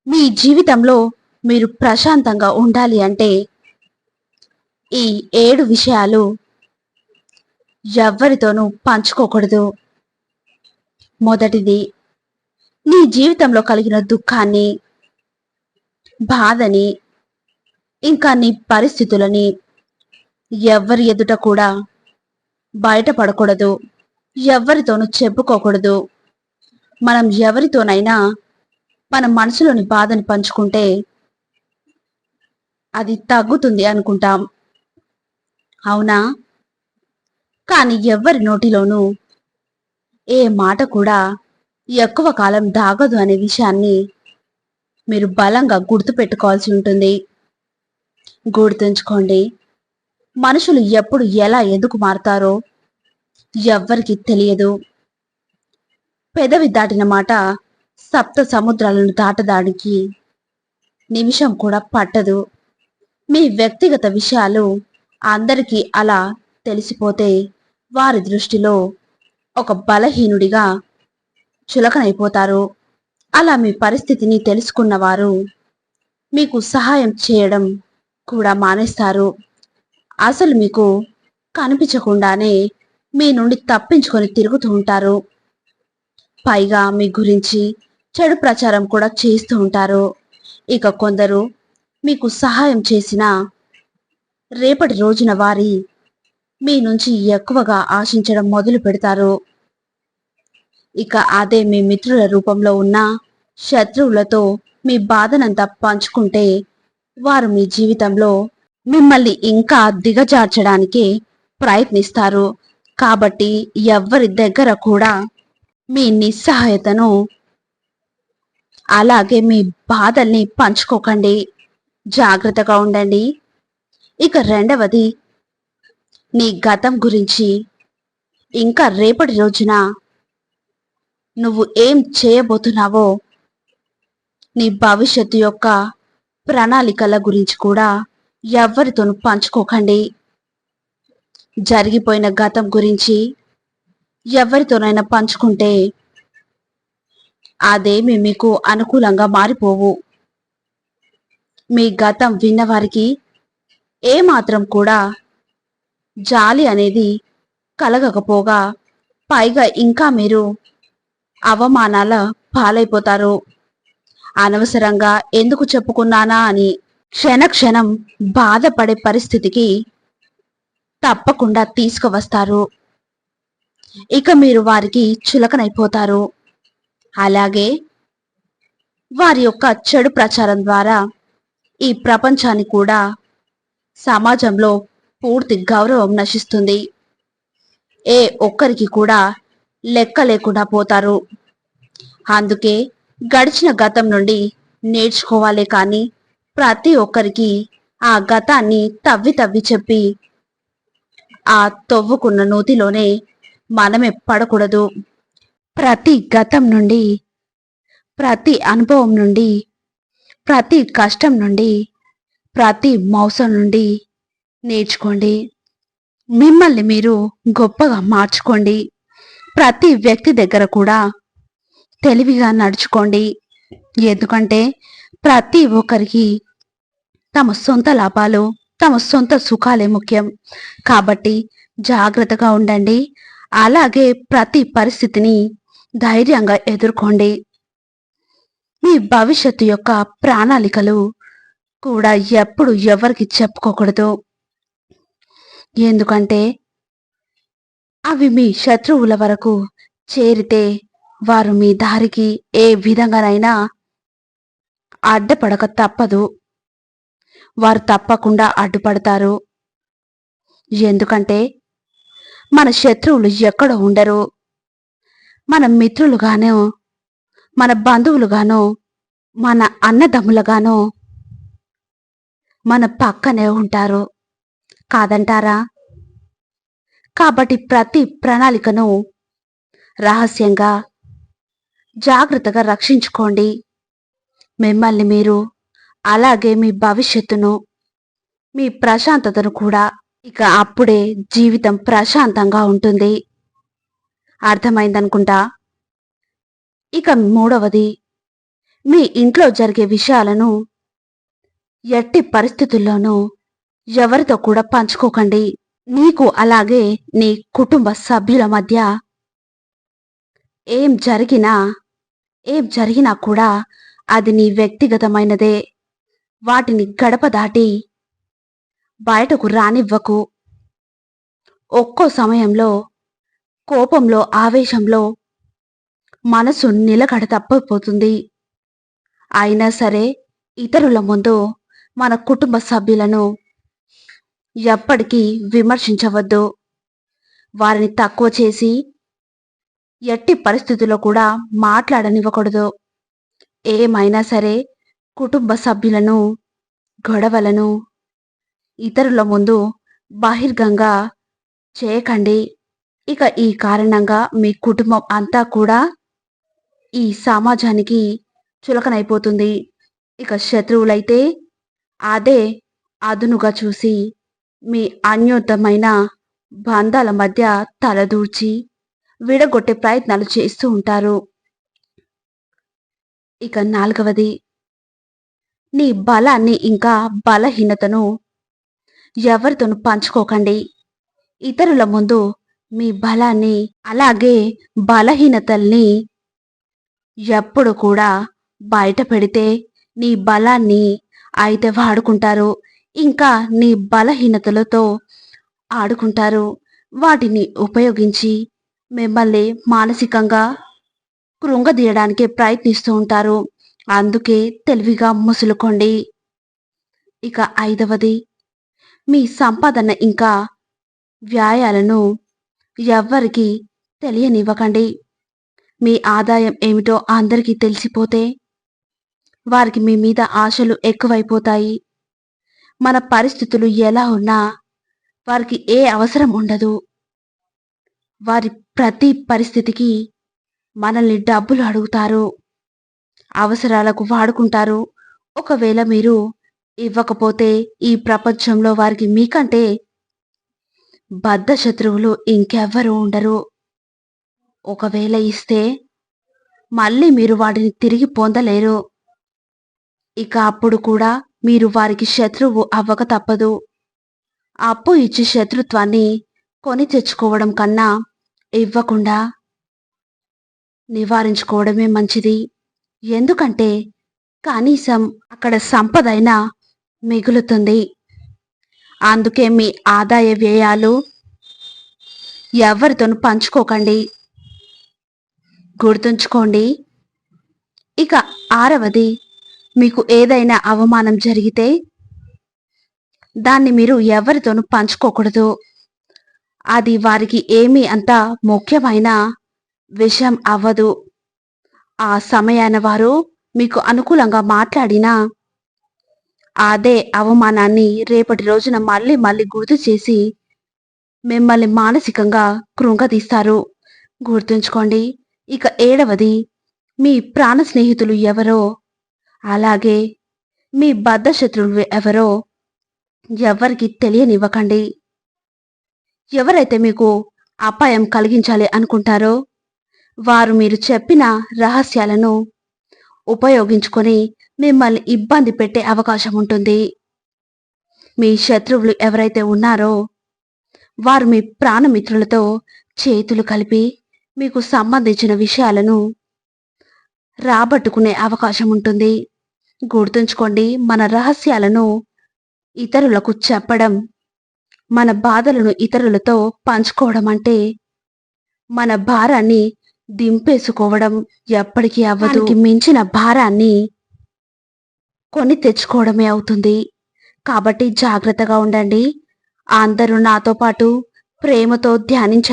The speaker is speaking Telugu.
మీ జీవితంలో మీరు ప్రశాంతంగా ఉండాలి అంటే ఈ 7 విషయాలు ఎవ్వరితోనూ పంచుకోకూడదు. మొదటిది, నీ జీవితంలో కలిగిన దుఃఖాన్ని, బాధని, ఇంకా నీ పరిస్థితులని ఎవ్వరి ఎదుట కూడా బయటపడకూడదు. ఎవ్వరితోనూ చెప్పుకోకూడదు. మనం ఎవరితోనైనా మన మనసులోని బాధని పంచుకుంటే అది తగ్గుతుంది అనుకుంటాం. అవునా? కానీ ఎవ్వరి నోటిలోనూ ఏ మాట కూడా ఎక్కువ కాలం దాగదు అనే విషయాన్ని మీరు బలంగా గుర్తుపెట్టుకోవాల్సి ఉంటుంది. గుర్తుంచుకోండి, మనుషులు ఎప్పుడు ఎలా ఎందుకు మారతారో ఎవ్వరికీ తెలియదు. పెదవి దాటిన మాట సప్త సముద్రాలను దాటడానికి నిమిషం కూడా పట్టదు. మీ వ్యక్తిగత విషయాలు అందరికీ అలా తెలిసిపోతే వారి దృష్టిలో ఒక బలహీనుడిగా చులకనైపోతారు. అలా మీ పరిస్థితిని తెలుసుకున్నవారు మీకు సహాయం చేయడం కూడా మానేస్తారు. అసలు మీకు కనిపించకుండానే మీ నుండి తప్పించుకొని తిరుగుతూ ఉంటారు. పైగా మీ గురించి చెడు ప్రచారం కూడా చేస్తూ ఉంటారు. ఇక కొందరు మీకు సహాయం చేసినా రేపటి రోజున వారి మీ నుంచి ఎక్కువగా ఆశించడం మొదలు పెడతారు. ఇక అదే మీ మిత్రుల రూపంలో ఉన్న శత్రువులతో మీ బాధనంతా పంచుకుంటే వారు మీ జీవితంలో మిమ్మల్ని ఇంకా దిగజార్చడానికి ప్రయత్నిస్తారు. కాబట్టి ఎవ్వరి దగ్గర కూడా మీ నిస్సహాయతను అలాగే మీ బాధల్ని పంచుకోకండి. జాగ్రత్తగా ఉండండి. ఇక రెండవది, నీ గతం గురించి ఇంకా రేపటి రోజున నువ్వు ఏం చేయబోతున్నావో, నీ భవిష్యత్తు యొక్క ప్రణాళికల గురించి కూడా ఎవ్వరితోనూ పంచుకోకండి. జరిగిపోయిన గతం గురించి ఎవరితోనైనా పంచుకుంటే అదేమి మీకు అనుకూలంగా మారిపోవు. మీ గతం విన్నవారికి ఏమాత్రం కూడా జాలి అనేది కలగకపోగా పైగా ఇంకా మీరు అవమానాల పాలైపోతారు. అనవసరంగా ఎందుకు చెప్పుకున్నానా అని క్షణక్షణం బాధపడే పరిస్థితికి తప్పకుండా తీసుకువస్తారు. ఇక మీరు వారికి చులకనైపోతారు. అలాగే వారి యొక్క చెడు ప్రచారం ద్వారా ఈ ప్రపంచాన్ని కూడా సమాజంలో పూర్తి గౌరవం నశిస్తుంది. ఏ ఒక్కరికి కూడా లెక్క లేకుండా పోతారు. అందుకే గడిచిన గతం నుండి నేర్చుకోవాలే కానీ ప్రతి ఒక్కరికి ఆ గతాన్ని తవ్వి తవ్వి చెప్పి ఆ తవ్వుకున్న నూతిలోనే మనమే పడకూడదు. ప్రతి గతం నుండి, ప్రతి అనుభవం నుండి, ప్రతి కష్టం నుండి, ప్రతి మోసం నుండి నేర్చుకోండి. మిమ్మల్ని మీరు గొప్పగా మార్చుకోండి. ప్రతి వ్యక్తి దగ్గర కూడా తెలివిగా నడుచుకోండి. ఎందుకంటే ప్రతి ఒక్కరికి తమ సొంత లాభాలు, తమ సొంత సుఖాలే ముఖ్యం. కాబట్టి జాగ్రత్తగా ఉండండి. అలాగే ప్రతి పరిస్థితిని ధైర్యంగా ఎదుర్కోండి. మీ భవిష్యత్తు యొక్క ప్రణాళికలు కూడా ఎప్పుడు ఎవరికి చెప్పుకోకూడదు. ఎందుకంటే అవి మీ శత్రువుల వరకు చేరితే వారు మీ దారికి ఏ విధంగానైనా అడ్డపడక తప్పదు. వారు తప్పకుండా అడ్డుపడతారు. ఎందుకంటే మన శత్రువులు ఎక్కడ ఉండరు. మన మిత్రులుగానో, మన బంధువులుగానో, మన అన్నదమ్ములుగానో మన పక్కనే ఉంటారు. కాదంటారా? కాబట్టి ప్రతి ప్రణాళికను రహస్యంగా జాగ్రత్తగా రక్షించుకోండి. మిమ్మల్ని మీరు, అలాగే మీ భవిష్యత్తును, మీ ప్రశాంతతను కూడా. ఇక అప్పుడే జీవితం ప్రశాంతంగా ఉంటుంది. అర్థమైందనుకుంటా. ఇక మూడవది, మీ ఇంట్లో జరిగే విషయాలను ఎట్టి పరిస్థితుల్లోనూ ఎవరితో కూడా పంచుకోకండి. నీకు అలాగే నీ కుటుంబ సభ్యుల మధ్య ఏం జరిగినా ఏం జరిగినా కూడా అది నీ వ్యక్తిగతమైనదే. వాటిని గడప దాటి బయటకు రానివ్వకు. ఒక్కో సమయంలో కోపంలో, ఆవేశంలో మనసు నిలకడ తప్పిపోతుంది. అయినా సరే ఇతరుల ముందు మన కుటుంబ సభ్యులను ఎప్పటికీ విమర్శించవద్దు. వారిని తక్కువ చేసి ఎట్టి పరిస్థితుల్లో కూడా మాట్లాడనివ్వకూడదు. ఏమైనా సరే కుటుంబ సభ్యులను, గొడవలను ఇతరుల ముందు బహిర్గంగా చేయకండి. ఇక ఈ కారణంగా మీ కుటుంబం అంతా కూడా ఈ సమాజానికి చులకనైపోతుంది. ఇక శత్రువులైతే అదే అదునుగా చూసి మీ అన్యోన్యమైన బంధాల మధ్య తలదూర్చి విడగొట్టే ప్రయత్నాలు చేస్తూ ఉంటారు. ఇక 4వది, నీ బలాన్ని ఇంకా బలహీనతను ఎవరితోనూ పంచుకోకండి. ఇతరుల ముందు మీ బలాన్ని అలాగే బలహీనతల్ని ఎప్పుడు కూడా బయట పెడితే నీ బలాన్ని అయితే వాడుకుంటారు, ఇంకా నీ బలహీనతలతో ఆడుకుంటారు. వాటిని ఉపయోగించి మిమ్మల్ని మానసికంగా కృంగదీయడానికి ప్రయత్నిస్తూ ఉంటారు. అందుకే తెలివిగా ముసులుకోండి. ఇక 5వది, మీ సంపాదన ఇంకా వ్యాయాలను ఎవ్వరికీ తెలియనివ్వకండి. మీ ఆదాయం ఏమిటో అందరికీ తెలిసిపోతే వారికి మీ మీద ఆశలు ఎక్కువైపోతాయి. మన పరిస్థితులు ఎలా ఉన్నా వారికి ఏ అవసరం ఉండదు. వారి ప్రతి పరిస్థితికి మనల్ని డబ్బులు అడుగుతారు, అవసరాలకు వాడుకుంటారు. ఒకవేళ మీరు ఇవ్వకపోతే ఈ ప్రపంచంలో వారికి మీకంటే బద్ధ శత్రువులు ఇంకెవ్వరూ ఉండరు. ఒకవేళ ఇస్తే మళ్ళీ మీరు వాటిని తిరిగి పొందలేరు. ఇక అప్పుడు కూడా మీరు వారికి శత్రువు అవ్వక తప్పదు. అప్పు ఇచ్చి శత్రుత్వాన్ని కొని తెచ్చుకోవడం కన్నా ఇవ్వకుండా నివారించుకోవడమే మంచిది. ఎందుకంటే కనీసం అక్కడ సంపదైనా మిగులుతుంది. అందుకే మీ ఆదాయ వ్యయాలు ఎవరితోనూ పంచుకోకండి. గుర్తుంచుకోండి. ఇక 6వది, మీకు ఏదైనా అవమానం జరిగితే దాన్ని మీరు ఎవరితోనూ పంచుకోకూడదు. అది వారికి ఏమీ అంత ముఖ్యమైన విషయం అవ్వదు. ఆ సమయాన వారు మీకు అనుకూలంగా మాట్లాడినా అదే అవమానాన్ని రేపటి రోజున మళ్ళీ మళ్ళీ గుర్తు చేసి మిమ్మల్ని మానసికంగా కృంగతీస్తారు. గుర్తుంచుకోండి. ఇక 7వది, మీ ప్రాణ స్నేహితులు ఎవరో అలాగే మీ బద్ధ శత్రువులు ఎవరో ఎవరికి తెలియనివ్వకండి. ఎవరైతే మీకు అపాయం కలిగించాలి అనుకుంటారో వారు మీరు చెప్పిన రహస్యాలను ఉపయోగించుకొని మిమ్మల్ని ఇబ్బంది పెట్టే అవకాశం ఉంటుంది. మీ శత్రువులు ఎవరైతే ఉన్నారో వారు మీ ప్రాణమిత్రులతో చేతులు కలిపి మీకు సంబంధించిన విషయాలను రాబట్టుకునే అవకాశం ఉంటుంది. గుర్తుంచుకోండి, మన రహస్యాలను ఇతరులకు చెప్పడం, మన బాధలను ఇతరులతో పంచుకోవడం అంటే మన భారాన్ని దింపేసుకోవడం ఎప్పటికీ అవ్వదు. దానికి మించిన భారాన్ని కొని తెచ్చుకోవడమే అవుతుంది. కాబట్టి జాగ్రత్తగా ఉండండి. అందరూ నాతో పాటు ప్రేమతో ధ్యానించండి.